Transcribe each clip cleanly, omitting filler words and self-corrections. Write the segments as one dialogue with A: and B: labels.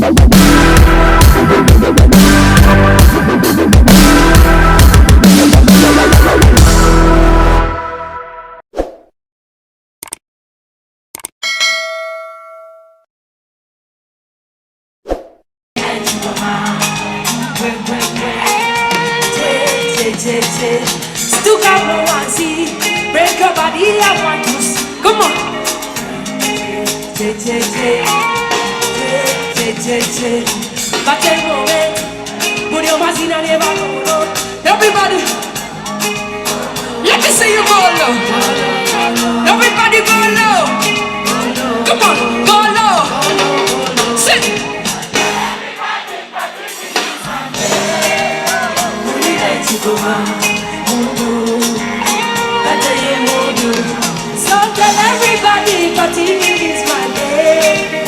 A: Stuck up no one see. Break your body, I want to see. Come on. But a moment, put your machine on your back. Everybody, let me see you go low. Everybody go low. Come on, go low. Sit. So tell everybody, but it is my day.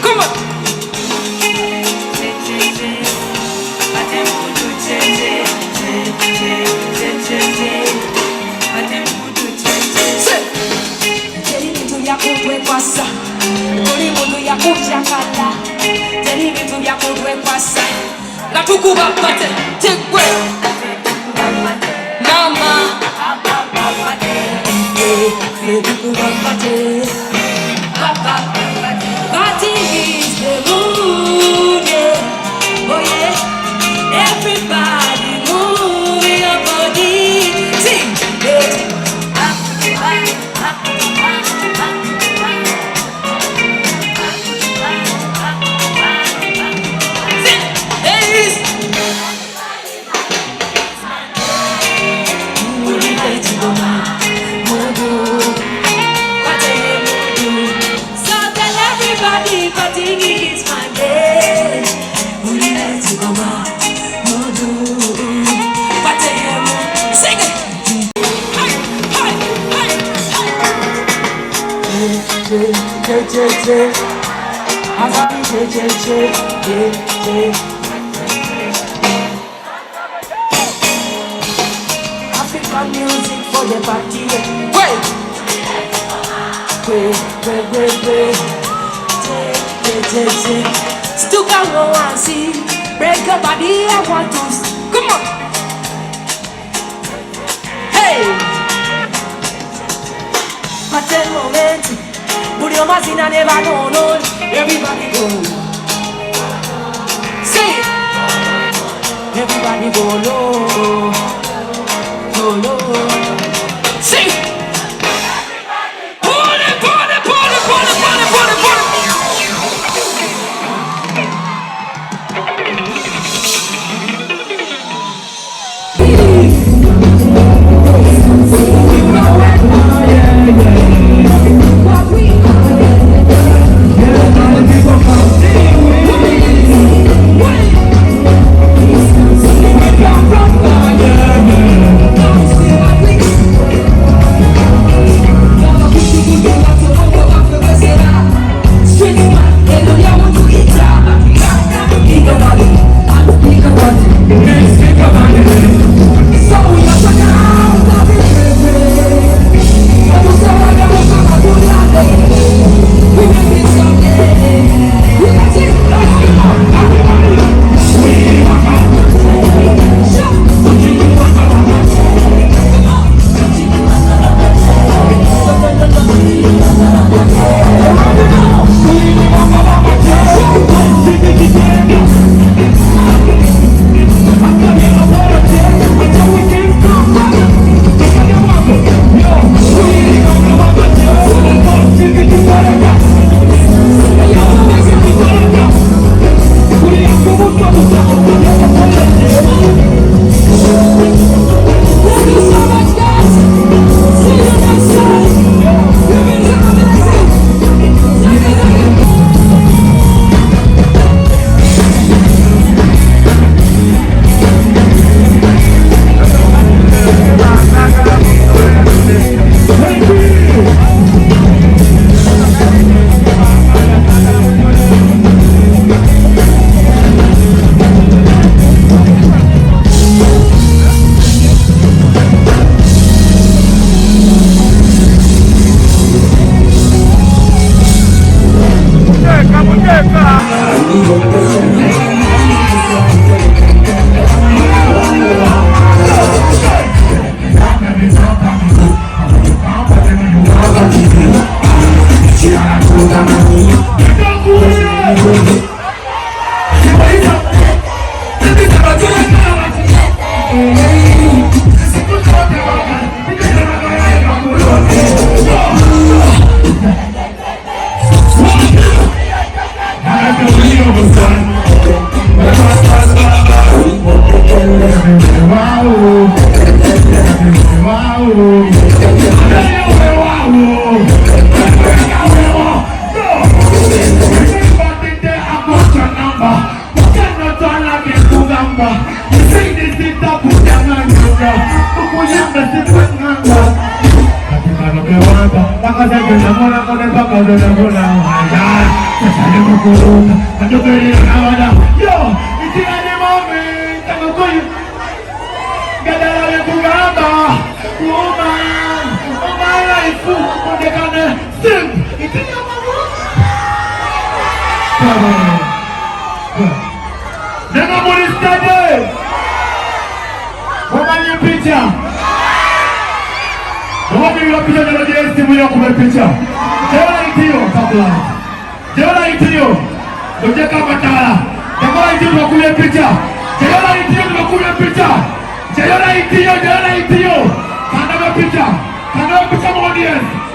A: Come on. La kukuba pate, take way. Mama, party is the mood, yeah. Oh yeah, everybody move your body, sing, yeah. African music for the party. Wait. Still can go and see. Break your body, I want to see. Come on. Hey. But moment. Put your machine and never know. Everybody go. Say it. Everybody go low. Go low. Sing. Pull it. Yeah.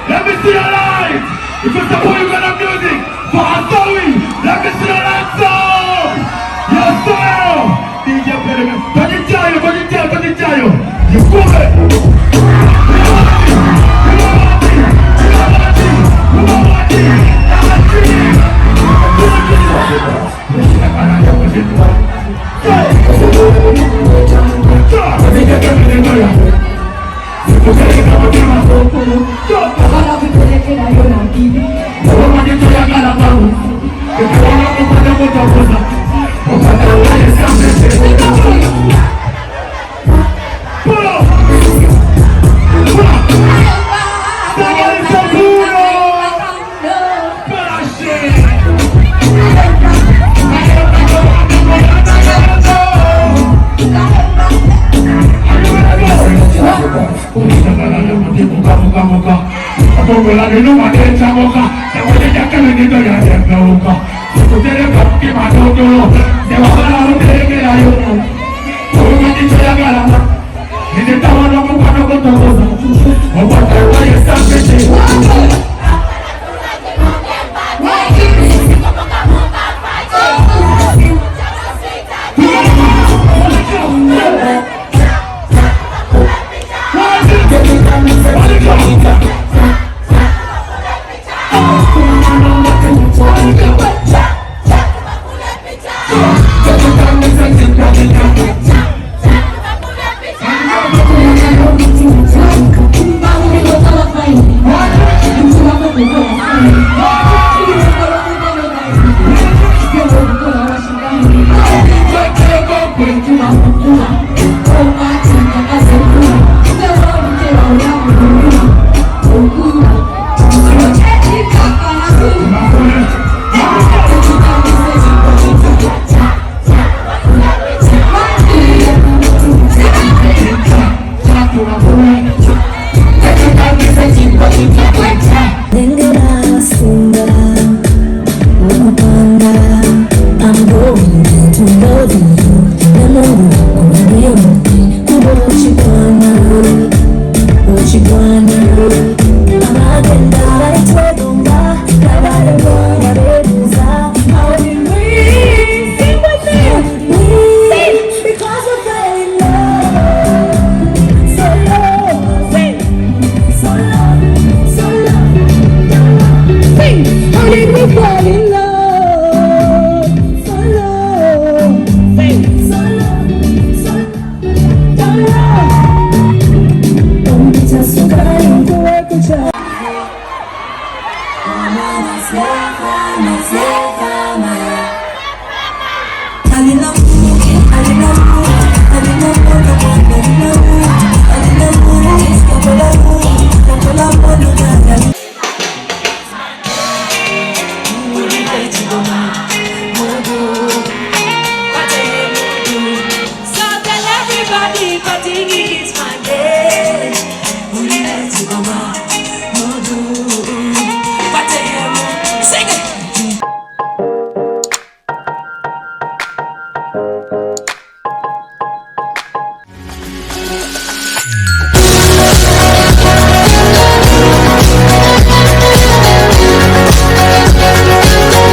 A: Let me see your light. If you support you got music for Azawi, let me see your lights up. Yes, sir. DJ Pediment. Pagitayo. You fool it.
B: I